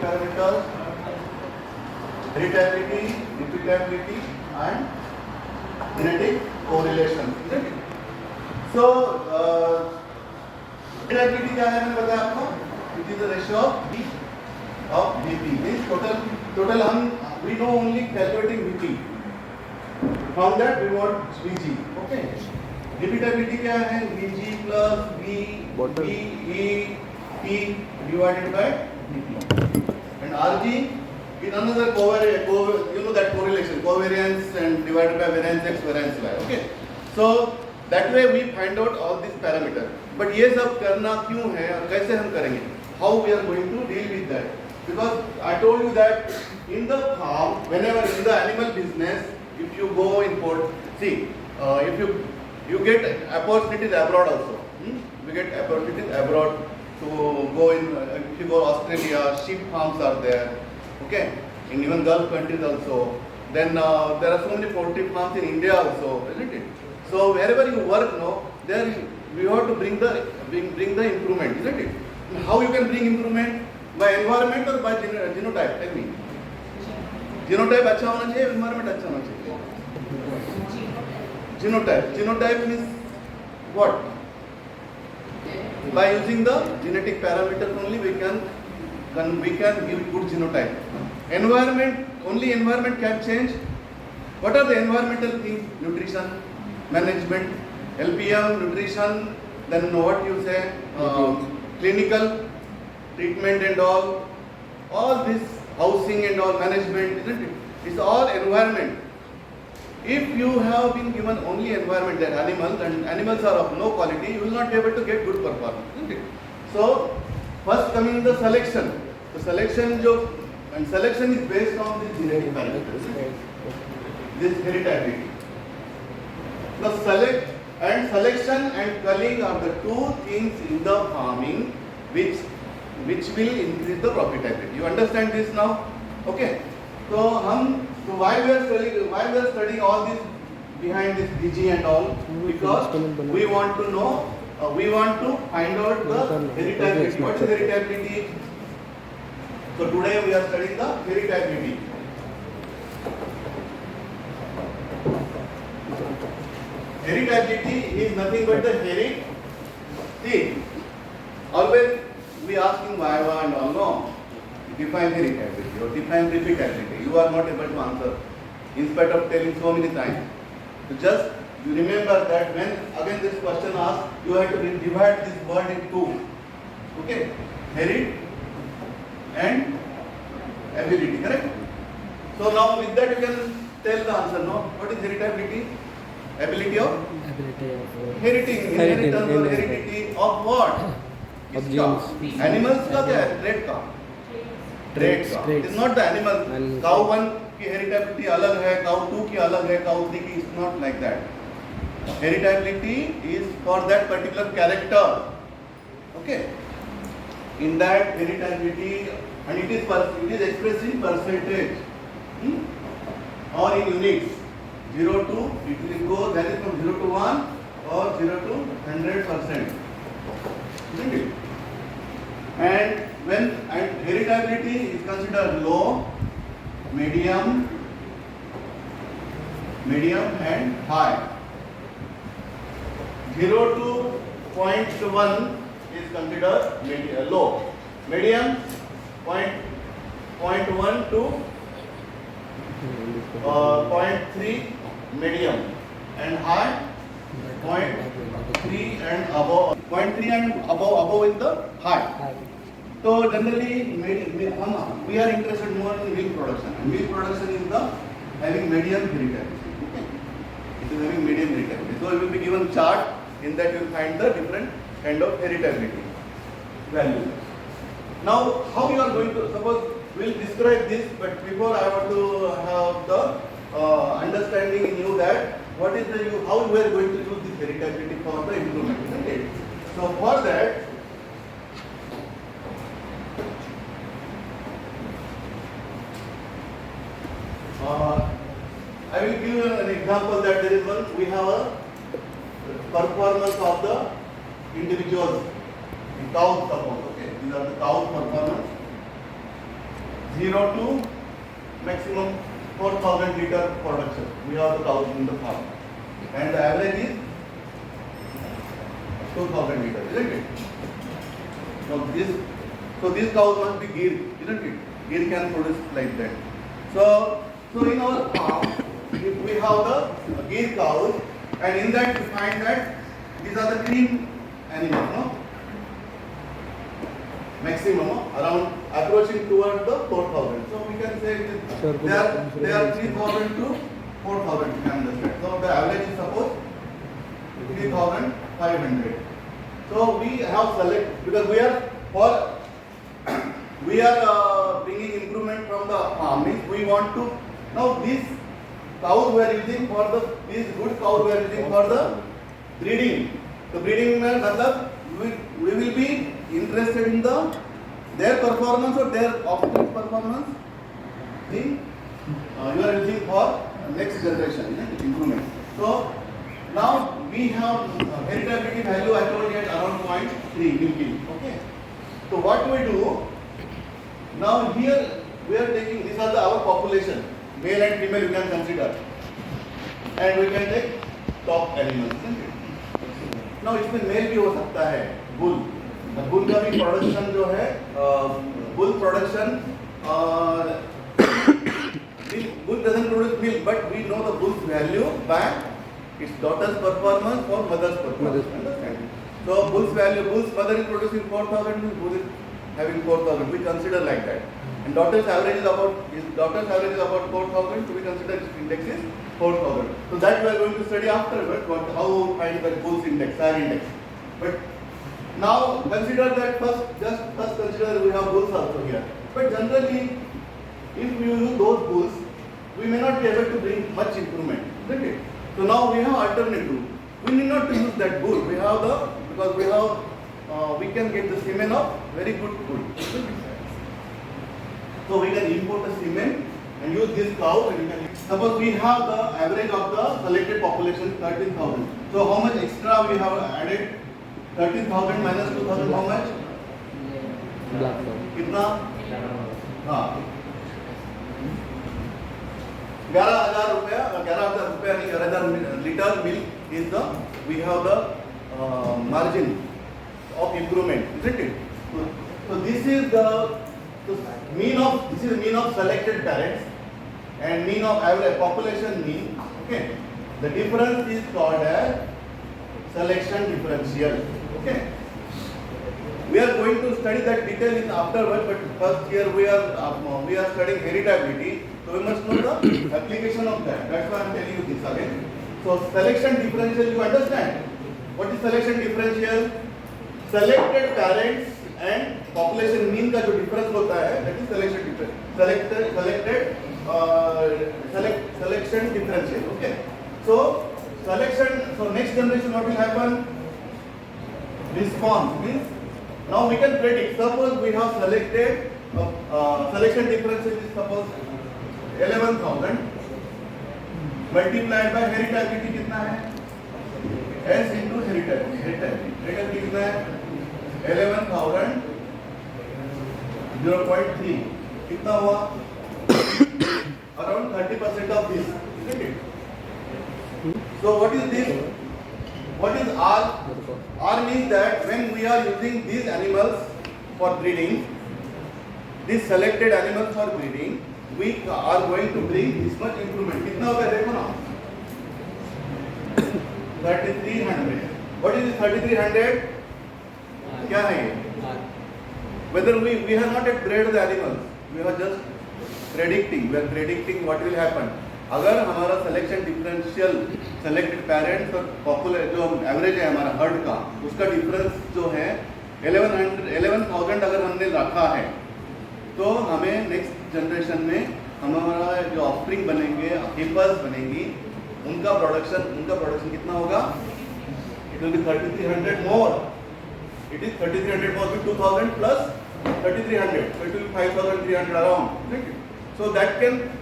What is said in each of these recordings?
parameters: heritability, repeatability, and genetic correlation. Isn't it? So, heritability क्या है मैंने बताया आपको? It is the ratio of VP. This total we know only calculating VP. From that we want VG. Okay. Repeatability क्या है? VG plus V E T divided by VP. And RG is another covariance. You know that correlation, covariance and divided by variance X, variance Y. Okay. So that way we find out all these parameters. But ये सब करना क्यों है और कैसे हम करेंगे? How we are going to deal with that? Because I told you that in the farm, whenever in the animal business, if you go import, see, if you get opportunities abroad also. We get opportunities abroad to go in. If you go Australia, sheep farms are there. Okay, in even Gulf countries also. Then there are so many poultry farms in India also, isn't it? So wherever you work now, there we have to bring the improvement, isn't it? And how you can bring improvement? By environment or by genotype? Tell me. Genotype अच्छा होना चाहिए, environment अच्छा होना चाहिए. Genotype means what? By using the genetic parameters only we can give good genotype. Environment, only environment can change. What are the environmental things? Nutrition, management, LPM, nutrition, then what you say, clinical treatment and all this housing and all management, isn't it? It's all environment. If you have been given only environment, that animals, and animals are of no quality, you will not be able to get good performance, isn't it? So first coming the selection. The selection is based on the genetic parameters, this heritability. The selection and culling are the two things in the farming which will increase the profitability. You understand this now? Okay. So why we are studying all this behind this DG and all? Because we want to know, we want to find out the heritability. What is heritability? So today we are studying the heritability. Heritability is nothing but the herit. See, always we asking why and all. No, define heritability or define repeatability. You are not able to answer, in spite of telling so many times. So just you remember that when again this question asked, you have to divide this word in two. Okay, herit and ability. Correct? So now with that you can tell the answer. No, what is heritability? Ability of heriting, inheritance or heredity of what? Of genes. Animals का क्या है? Trait का. Trait का. It is not the animal. Cow 1 की heritability अलग है, cow 2 की अलग है, cow 3 की is not like that. Heritability is for that particular character. Okay. In that heritability, and it is expressed in percentage or in units. 0 to, it will go, that is from 0 to 1 or 0 to 100%. Isn't it? And when heritability is considered low, medium and high. 0 to 0.1 is considered low. Medium 0.1 to 0.3 medium, and high 0.3 and above. 0.3 and above is the high. So generally we are interested more in milk production, and milk production is the having medium heritability. Okay, it is having medium heritability. So it will be given chart, in that you will find the different kind of heritability values. Now how you are going to, suppose we will describe this, but before I want to have the understanding in you that what is how we are going to use this heritability for the improvement, isn't it? So for that, I will give you an example that there is one, we have a performance of the individuals, the cows suppose, okay, these are the cows performance. 0 to maximum 4,000 liter production. We have the cows in the farm, and the average is 2,000 liter, isn't it? So these cows must be Gir, isn't it? Gir can produce like that. So in our farm, if we have the Gir cows, and in that we find that these are the cream animals, no? Maximum around approaching towards the 4,000. So we can say they are 3,000 to 4,000. You can understand. So the average is suppose 3,500. So we have select because we are bringing improvement from the farm. Means we want to now these cows we are using for these good cows we are using for the breeding. The breeding means we will be interested in their performance or their offspring performance. You are using for next generation improvement. So now we have heritability value I told you at around 0.3 milking. Okay. So what we do now here we are taking these are our population, male and female you can consider, and we can take top animals. Now इसमें mail भी हो सकता है bull. Bull का भी production जो है bull production bull doesn't produce milk, but we know the bull's value by its daughter's performance or mother's performance. Understand? So bull's value, bull's mother is producing 4,000, bull is having 4,000. We consider like that. And daughter's average is about 4,000. So we consider its index is 4,000. So that we are going to study afterwards. How to find the bull's index, sire index. But now consider that first consider we have bulls also here. But generally, if we use those bulls, we may not be able to bring much improvement, isn't it? So now we have alternative. We need not to use that bull. We can get the semen of very good bull. So we can import the semen and use this cow. And suppose we have the average of the selected population 13,000. So how much extra we have added? 13,000 minus 2,000. How much? कितना? हाँ. 11,000 रुपया नहीं 11,000 liter milk is we have the margin of improvement, isn't it? So this is the mean of selected parents and mean of average population mean. Okay, the difference is called as selection differential. Okay, we are going to study that detail in afterwards, but first here we are studying heritability. So we must know the application of that. That's why I am telling you this again. So selection differential, you understand? What is selection differential? Selected parents and population mean का जो difference होता है, that is selection differential. Selection differential. Okay. So next generation what will happen? Response means now we can predict. Suppose we have selected selection differential is suppose 11,000 multiplied by heritability कितना है? S into heritability कितना है? 11,000 0.3 कितना हुआ? Around 30% of this, isn't it? So what is this? What is R? R means that when we are using these animals for breeding, these selected animals for breeding, we are going to bring this much improvement. कितना होगा देखो ना? 3,300. What is this 3,300? क्या है ये? Whether we have not yet bred the animals, we are just predicting. We are predicting what will happen. अगर हमारा selection differential selected parents और पॉपुलर जो एवरेज है हमारा हर्ड का उसका डिफरेंस जो है 11,000 अगर हमने रखा है तो हमें नेक्स्ट जनरेशन में हमारा जो ऑफस्प्रिंग बनेंगे हिपर्स बनेंगी उनका प्रोडक्शन कितना होगा? It will be 3,300 more. It is 3,300 more with 2,000 plus 3,300, so it will be 5,300 around, isn't it?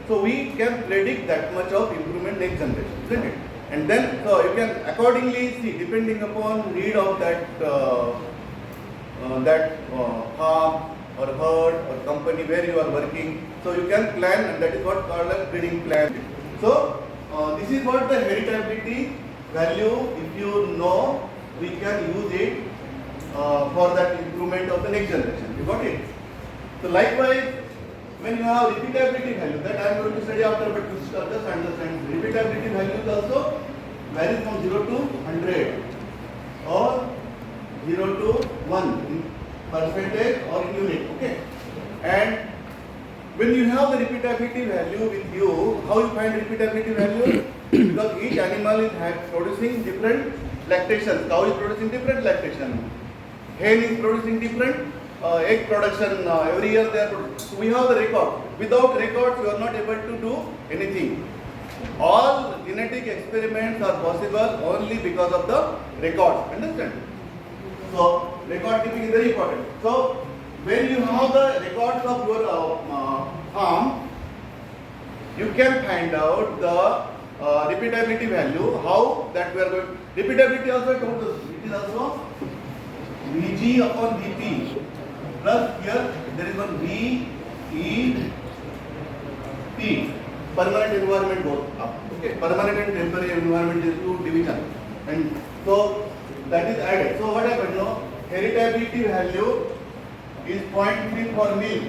So we can predict that much of improvement next generation, isn't it? And then so you can accordingly see depending upon need of that farm or herd or company where you are working. So you can plan, and that is what called a breeding plan. So this is what the heritability value. If you know, we can use it for that improvement of the next generation. You got it? So likewise, when you have repeatability value, that I am going to study after, but you should just understand. Repeatability values also varies from 0 to 100 or 0 to 1 in percentage or in unit. Okay. And when you have the repeatability value with you, how you find repeatability value? Because each animal is producing different lactation. Cow is producing different lactation. Hen is producing different egg production. Every year they are producing. So we have the record. Without records, you are not able to do anything. All genetic experiments are possible only because of the records. Understand? So record keeping is very important. So when you have the records of your farm, you can find out the repeatability value. How that we are going. Repeatability also I told us. It is also Vg upon Vp. Plus here there is one V, E, P. Permanent environment both up. Okay. Permanent and temporary environment is two division. And so that is added. So what happened now? Heritability value is 0.3 for milk,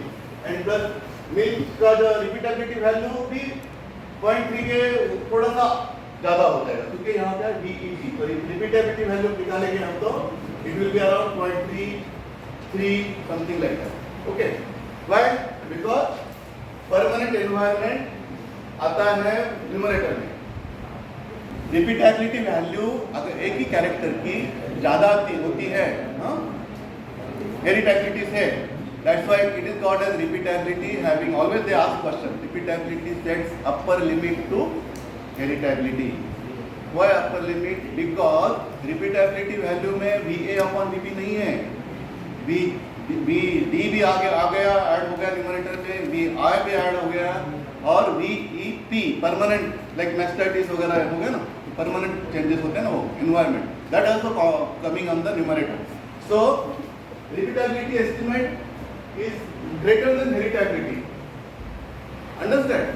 and plus milk का जो repeatability value भी 0.3 के थोड़ा सा ज़्यादा हो जाएगा, क्योंकि यहाँ पे DEG. तो repeatability value निकालेंगे हम तो it will be around 0.33 something like that. Okay. Why? Because permanent environment आता है न्यूमरेटर में. रिपीटेबिलिटी वैल्यू अगर एक ही कैरेक्टर की ज्यादा होती है, हेरिटेबिलिटी से, that's why it is called as repeatability. Having always they ask question, repeatability sets upper limit to heritability. Why upper limit? Because repeatability value में VA अपॉन VP नहीं है. D भी आ गया ऐड हो गया न्यूमरेटर में, VI भी add हो गया, और VEP परमानेंट लाइक मैस्टाइटिस वगैरह हो गया ना, परमानेंट चेंजेस होते हैं ना वो environment, that also coming on the numerator. So repeatability estimate is greater than heritability. Understand?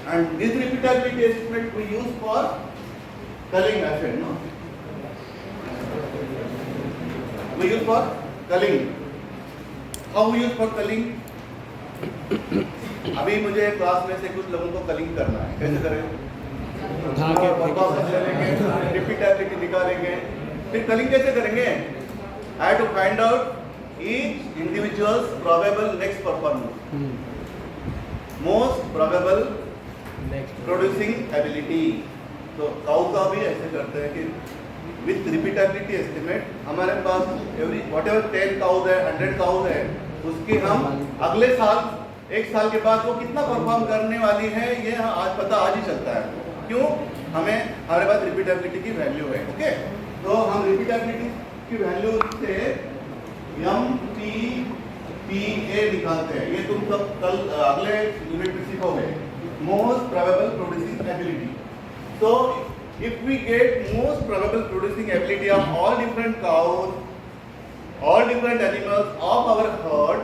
And this repeatability estimate we use for culling method, no? We use for culling. How we use for culling? अभी मुझे class में से कुछ लोगों को कलिंग करना है. कैसे करेंगे? उठा के रिपीटेबिलिटी निकालेंगे. फिर कलिंग कैसे करेंगे? I have to find out each individual's probable next performance. Most probable producing ability. तो काउ का भी ऐसे करते हैं कि विथ रिपीटेबिलिटी एस्टिमेट हमारे पास एवरी व्हाटएवर 10 काउज है, 100 काउज है, उसकी हम अगले साल एक साल के बाद वो कितना परफॉर्म करने वाली है ये आज पता आज ही चलता है. क्यों? हमारे पास रिपीटेबिलिटी की वैल्यू है. ओके. तो हम रिपीटेबिलिटी की वैल्यू से MPPA निकालते हैं. ये तुम सब कल अगले यूनिट में सीखोगे. Most probable producing ability. So, if we get most probable producing ability of all different cows, all different animals of our herd,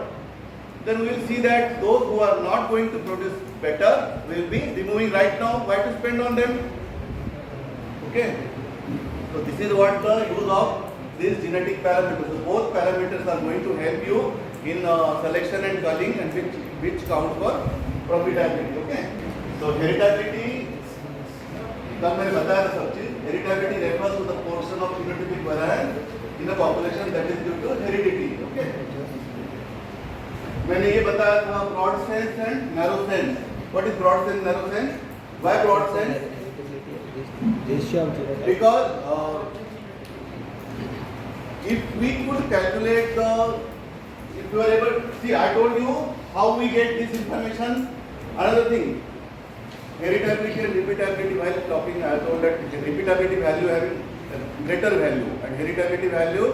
then we will see that those who are not going to produce better will be removing right now. Why to spend on them? Okay. So this is what the use of these genetic parameters. So both parameters are going to help you in selection and culling, and which counts for profitability. Okay. So heritability. कल मैंने बताया था सब चीज. Heritability refers to the portion of phenotypic variance in the population that is due to heredity. Okay. मैंने ये बताया था broad sense and narrow sense. What is broad sense, narrow sense? Why broad sense? Because if we could calculate if you are able, see I told you how we get this information. Another thing, heritability and repeatability. While talking, I told that repeatability value having greater value and heritability value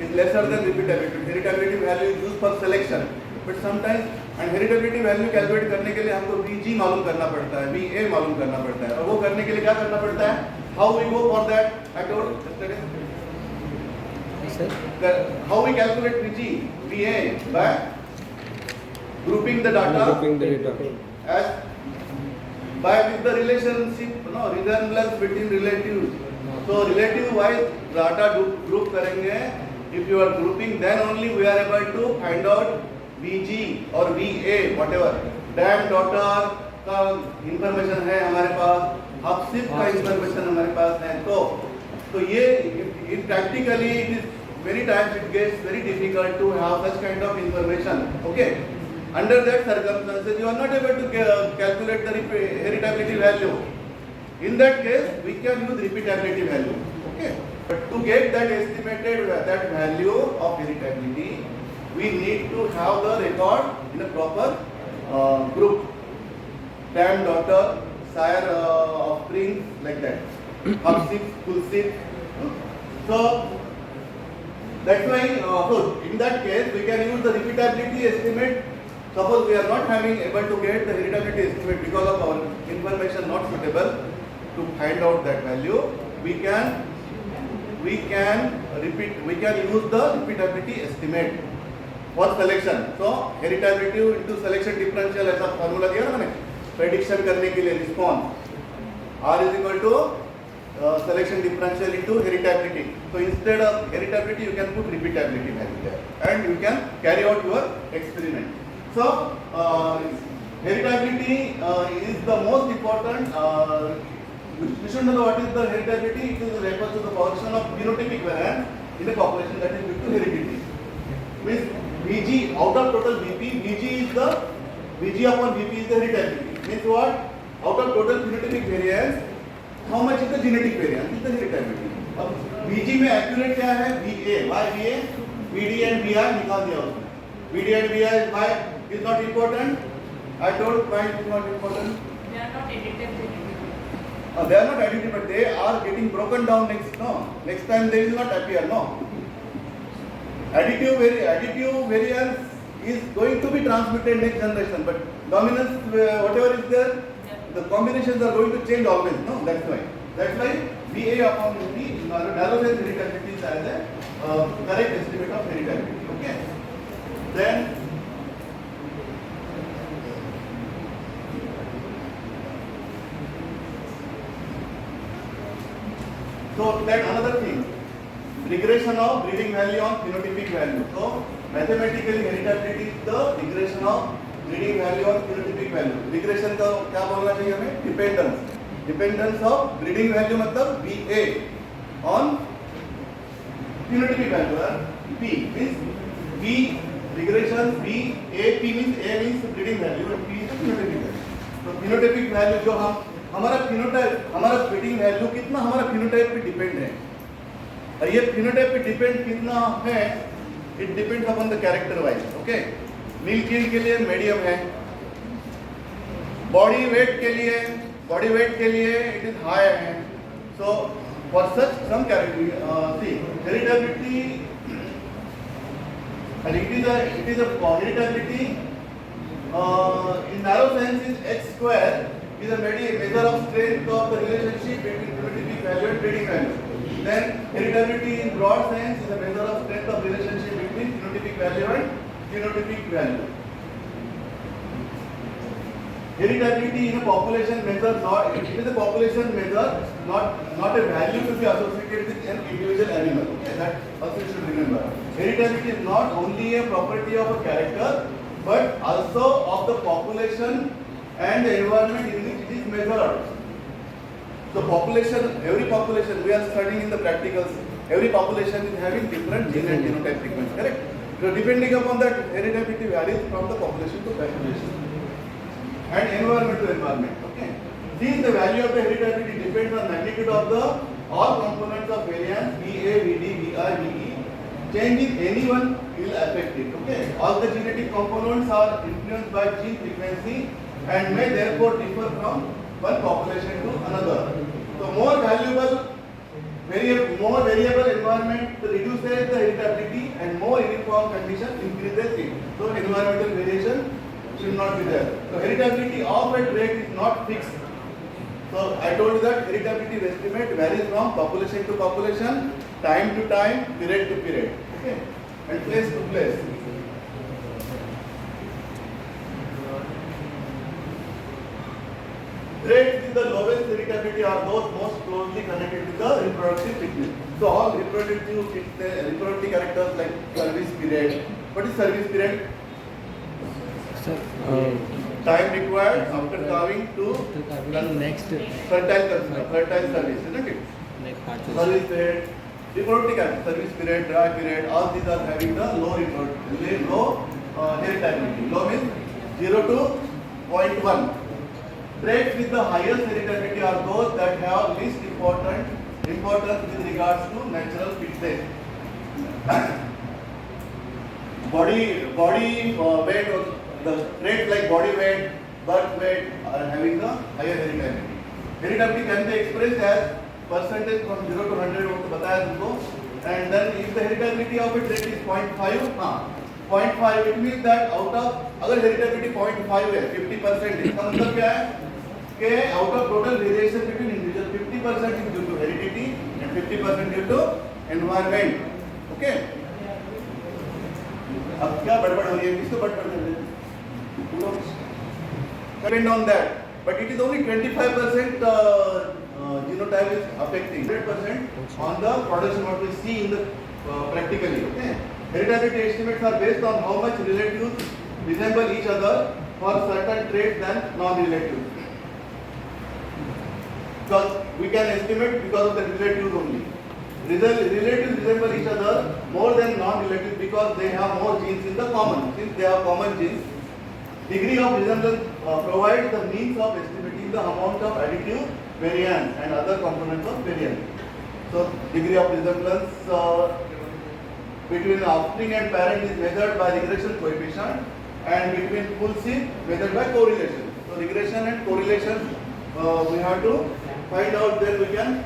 is lesser than repeatability. Heritability value is used for selection, but sometimes and heritability value calculate करने के लिए हमको VG मालूम करना पड़ता है, VA मालूम करना पड़ता है, और वो करने के लिए क्या करना पड़ता है? How we go for that? I told yesterday. How we calculate VG, VA by grouping the data Grouping the data. as by with the relationship, resemblance between relatives. So relative wise data group करेंगे. If you are grouping, then only we are able to find out VG or VA, whatever. Dam daughter का information है हमारे पास, हफ्सिप का information हमारे पास है. तो ये it practically it is many times it gets very difficult to have such kind of information. Okay. Under that circumstances, you are not able to calculate the heritability value. In that case, we can use repeatability value. Okay. But to get that estimated that value of heritability, we need to have the record in a proper group. Dam, daughter, sire, offspring, like that. Half-sip, full-sip. So that's why. So in that case, we can use the repeatability estimate. Suppose we are not able to get the heritability estimate because of our information not suitable to find out that value, we can use the repeatability estimate for selection. So heritability into selection differential ऐसा formula दिया ना मैंने prediction करने के लिए response R is equal to selection differential into heritability. So instead of heritability, you can put repeatability value there, and you can carry out your experiment. So, heritability is the most important. We should know what is the heritability. It is refers to the function of phenotypic variance in a population that is due to heredity. Means VG out of total VP, VG upon VP is the heritability. Means what? Out of total phenotypic variance, how much is the genetic variance? Is the heritability. अब VG में accurate क्या है? VA. Why VA? VD and VI निकाल दिया उसने. VD and VI is not important. I told why it is not important. They are not additive genetically. They are not additive, but they are getting broken down next. No, next time they will not appear. No. Additive variance is going to be transmitted next generation, but dominance, whatever is there, the combinations are going to change always. No, that's why. That's why VA upon VP, narrow sense heritability is as a correct estimate of heritability. Okay. Then. So that another thing, regression of breeding value on phenotypic value. So mathematically heritability is the regression of breeding value on phenotypic value. Regression का क्या बोलना चाहिए हमें? Dependence. Dependence of breeding value मतलब VA on phenotypic value. P means V regression V A P means A means breeding value and P is the phenotypic value. So phenotypic value जो हमारा phenotype हमारा breeding value कितना हमारा phenotype पे depend है. और ये phenotype पे depend कितना है? It depends upon the character wise. Okay. Milk yield के लिए medium है. Body weight के लिए it is high है. So for such some character, see heritability. And it is a heritability in narrow sense is x square is a measure of strength of the relationship between phenotypic value and breeding value. Then heritability in broad sense is a measure of strength of relationship between phenotypic value and genotypic value. Heritability in a population measure, it is a population measure, not a value to be associated with an individual animal. Okay, that also you should remember. Heritability is not only a property of a character, but also of the population and the environment in which it is measured. So population, every population, we are studying in the practicals, every population is having different gene and genotype frequency, correct? So depending upon that, heritability varies from the population to population and environment to environment. Okay. Since the value of the heritability depends on magnitude of the all components of variance VA, VD, VI, VE, change in any one will affect it. Okay. All the genetic components are influenced by gene frequency and may therefore differ from one population to another. So more variable environment reduces the heritability and more uniform condition increases it. So environmental variation should not be there. So heritability of a trait is not fixed. So I told you that heritability estimate varies from population to population, time to time, period to period. Okay, and place to place. Traits with the lowest heritability are those most closely connected with the reproductive fitness. So all reproductive characters like service period. What is service period? Sir, Time required after coming to next fertile service, isn't it? Service period, reproductive character, service period, dry period, all these are having the low heritability. Low means 0 to 0.1. Traits with the highest heritability are those that have least importance with regards to natural fitness. Body weight, the traits like body weight, birth weight are having the higher heritability. Heritability can be expressed as percentage from 0 to 100 वो तो बताया तुमको. And then if the heritability of a trait is 0.5, 0.5 it means that out of अगर heritability 0.5 है 50%, इसका मतलब क्या है कि out of total variation between individuals 50% is due to heredity and 50% due to environment. Okay? अब क्या बड़बड़ हो रही है, किसको बड़बड़ कर रहे हैं? Depend on that, but it is only 25% genotype is affecting 100% on the production what we see in the practically. Okay? Heritability estimates are based on how much relatives resemble each other for certain traits than non-relatives. Because we can estimate because of the relatives only. Relatives resemble each other more than non-relatives because they have more genes in the common. Since they have common genes, degree of resemblance provides the means of estimating the amount of additive variance and other components of variance. So, degree of resemblance between offspring and parent is measured by regression coefficient, and between full seed measured by correlation. So, regression and correlation we have to find out, then we can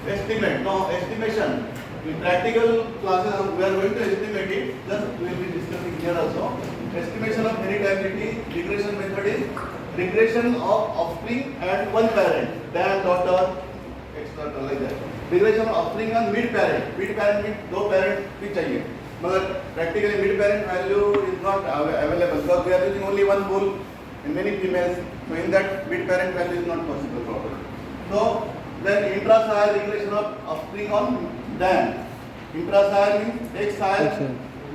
estimate. Now, estimation in practical classes we are going to estimate it. Just we will be discussing here also. Estimation of heritability regression method is regression of offspring and one parent, then daughter, etc. like that. Regression of offspring and mid parent. Mid parent means दो parent भी चाहिए. मगर practically mid parent value is not available because we are using only one bull in many females. So in that mid parent value is not possible properly. So then intra-sire regression of offspring on dam. Intra-sire means एक sire.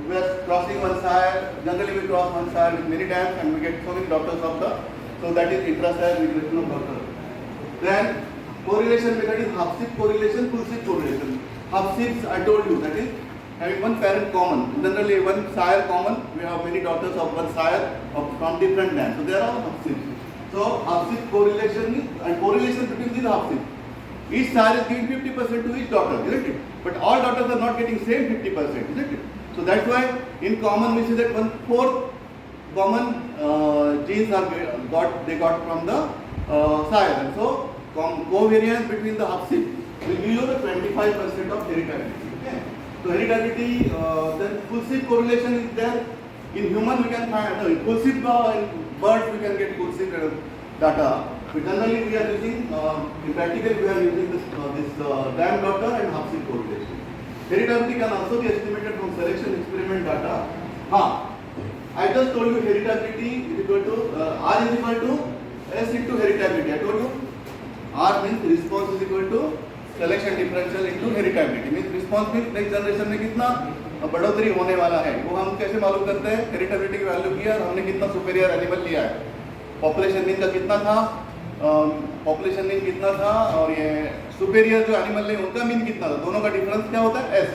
We are crossing one sire. Generally we cross one sire with many dams and we get so many daughters of the. So that is intra-sire regression of daughter. Then correlation method is half-shift correlation, full-shift correlation. Half-shifts I told you that is having one parent common. Generally one sire common. We have many daughters of one sire from different dams. So they are all half-shifts. So half-shift correlation and correlation between these half-shifts. Each sire is giving 50% to each daughter, isn't it? But all daughters are not getting same 50%, isn't it? So that's why in common we see that 1/4 common genes are got from the sire, and so covariance between the half-shift will give you the 25% of heritability. Okay? So heritability, then full-shift correlation is there. In human we can find full-shift in birds we can get full-shift data. But generally we are using in practical we are using this dam daughter and half-shift correlation. Heritability can also be estimated from selection experiment data. I just told you heritability is equal to R is equal to S into heritability. I told you R means response is equal to selection differential into heritability. Means response means next generation में कितना बढ़ोतरी होने वाला है वो हम कैसे मालूम करते हैं? हेरिटेबिलिटी की वैल्यू किया और हमने कितना सुपेरियर एनिमल लिया है. पॉपुलेशन मीन का कितना था, पॉपुलेशन मीन कितना था और ये सुपेरियर जो एनिमल है उनका मीन कितना था, दोनों का डिफरेंस क्या होता है? S.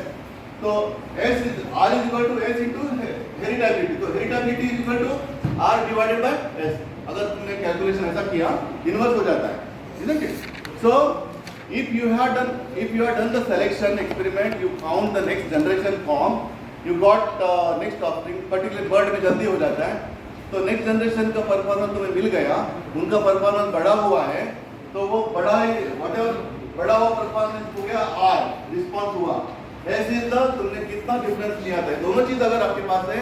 तो S is R is equal to S into heritability. तो heritability is equal to R divided by S. अगर तुमने कैलकुलेशन ऐसा किया इनवर्स हो जाता है, isn't it? So if you have done the selection experiment, you found the next generation form, you got next offspring, particularly bird में जल्दी हो जाता है, तो नेक्स्ट जनरेशन का परफॉर्मेंस तुम्हें मिल गया, उनका परफॉर्मेंस बड़ा हुआ है, तो वो बड़ा ही बड़ा हुआ परफॉर्मेंस हो गया R, रिस्पॉन्स हुआ. ऐसे ही तुमने कितना डिफरेंस लिया था, दोनों चीज अगर आपके पास है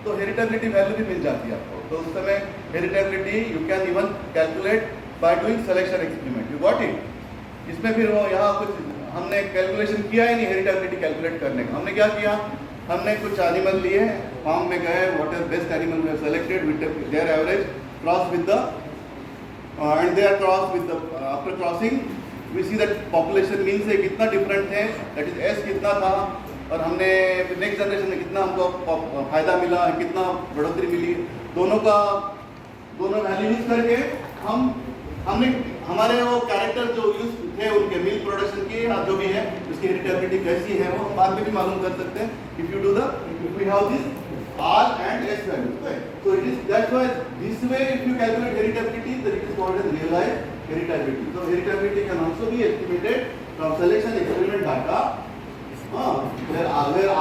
तो हेरिटेबिलिटी वैल्यू भी मिल जाती है आपको. तो उस समय heritability you can even calculate by doing selection experiment. You got it. इसमें फिर वो यहाँ कुछ हमने कैलकुलेशन किया ही नहीं हेरिटेबिलिटी कैलकुलेट करने का. हमने क्या किया, हमने कुछ एनिमल लिए, फार्म में गए, what is best animal we have selected with their average cross with the and they are crossed with the after crossing we see that population mean से कितना different है, that is S कितना था और हमने next generation में कितना हमको फायदा मिला, कितना बढ़ोतरी मिली, दोनों वैल्यू यूज करके हमने हमारे वो कैरेक्टर जो यूज थे उनके मिल्क प्रोडक्शन की जो भी है उसकी हेरिटेबिलिटी कैसी है वो हम बाद में भी मालूम कर सकते हैं if you do the if we have this R and S value. So it is that's why this way if you calculate heritability then it is called as realized heritability. So heritability can also be estimated from selection experiment data where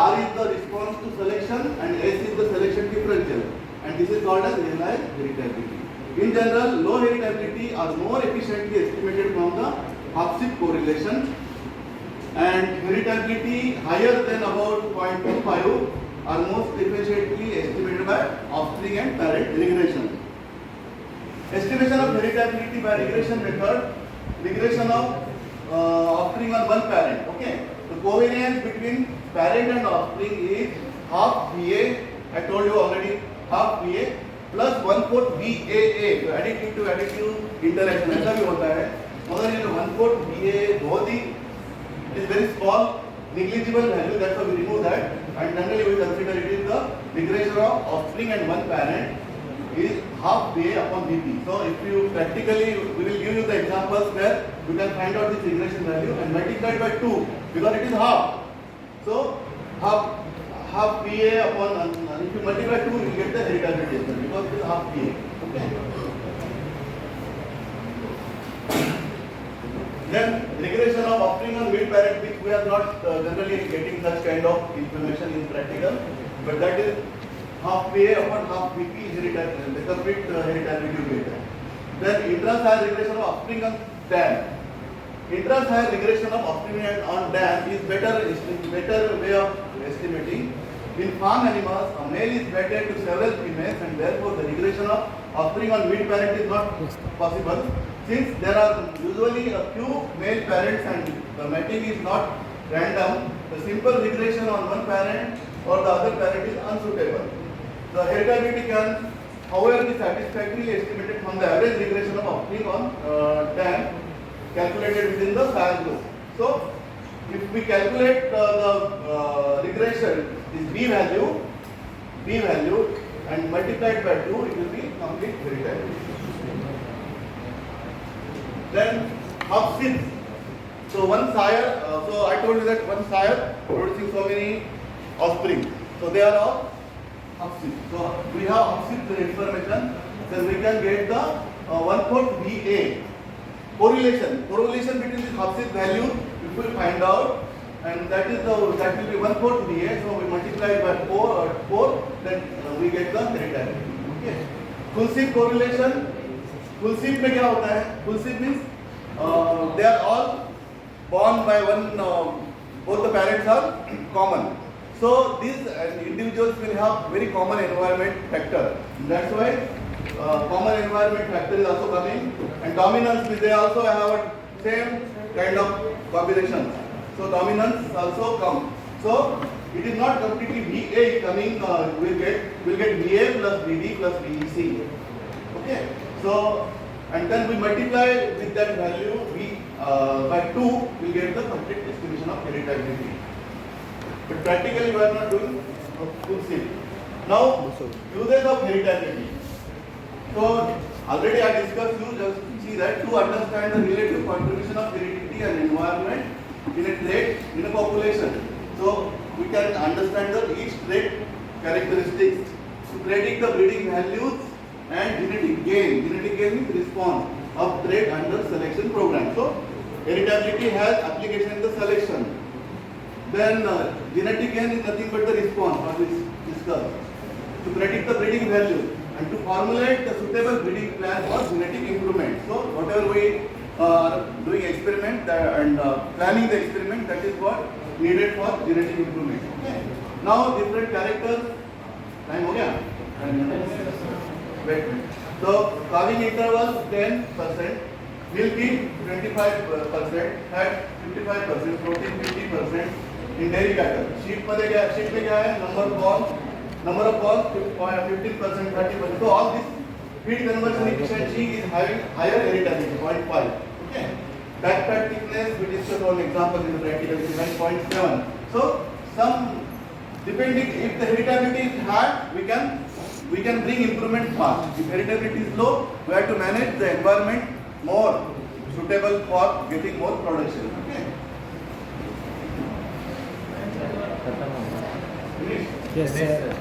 R is the response to selection and S is the selection differential and this is called as realized heritability. In general, low heritability are more efficiently estimated from the Hopsip correlation and heritability higher than about 0.25 are most efficiently estimated by offspring and parent regression. Estimation of heritability by regression method, regression of offspring on one parent. Okay, the covariance between parent and offspring is half VA. I told you already, half VA plus 1/4 VAA. तो additive to additive interaction ऐसा भी होता है, मगर ये 1/4 VA बहुत ही is very small, negligible value. That's why we remove that. And generally we consider it is the regression of offspring and one parent is half VA upon VP. So if you practically, we will give you the examples where you can find out this regression value and multiply it by 2 because it is half. So half VA upon, if you multiply 2 you will get the heritability because it is half VA. Okay. Then regression of offspring on mid parent, which we are not generally getting such kind of information in practical, but that is half VA upon half VP heritability, the complete heritability data. Then intra-sire regression of offspring on dam. Intra-sire regression of offspring on dam is better way of estimating. In farm animals, a male is mated to several females and therefore the regression of offspring on mid parent is not possible. Since there are usually a few male parents and the mating is not random, the simple regression on one parent or the other parent is unsuitable. The heritability can, however, be satisfactorily estimated from the average regression of offspring on dam calculated within the sire group. So, if we calculate the regression, this B value and multiplied by 2, it will be complete heritability. Then Hopsip. So one sire, so I told you that one sire producing so many offspring. So they are all Hopsip. So we have Hopsip information. Then we can get the 1/4 VA correlation between this Hopsip value. If we find out, and that will be 1/4 VA. So we multiply by 4, then we get the heritability. Okay. Full-Sip correlation. Full-Sip में क्या होता है? Full-Sip means they are all born by one. Both the parents are common. So these individuals will have very common environment factor. That's why common environment factor is also coming. And dominance means they also have same kind of combination. So dominance also come. So it is not completely VA coming. We'll get VA plus VD plus VEC. Okay. So, and then we multiply with that value by 2, we get the complete estimation of heritability. But practically we are not doing Full-Sip. Now, uses of heritability. So, already I discussed, you just see that to understand the relative contribution of heredity and environment in a trait in a population. So, we can understand the each trait characteristics to predict the breeding values and genetic gain means response of trait under selection program. So heritability has application in the selection. Then genetic gain is nothing but the response what we discussed to predict the breeding value and to formulate the suitable breeding plan for genetic improvement. So whatever we are doing experiment and planning the experiment, that is what needed for genetic improvement. Okay. Now different characters. Time हो गया? Wait. So calving interval 10%, milk 25%, fat 55%, protein 50% in dairy cattle. Sheep में क्या है? Number of balls 15%, 30%. So all this feed conversion efficiency is having higher heritability, 0.5. Okay. Backpack thickness, we discussed one example in the practical, is 9.7. So some depending, if the heritability is high, we can bring improvement fast. If heritability is low, we have to manage the environment more suitable for getting more production. Okay. Finish? Yes, sir.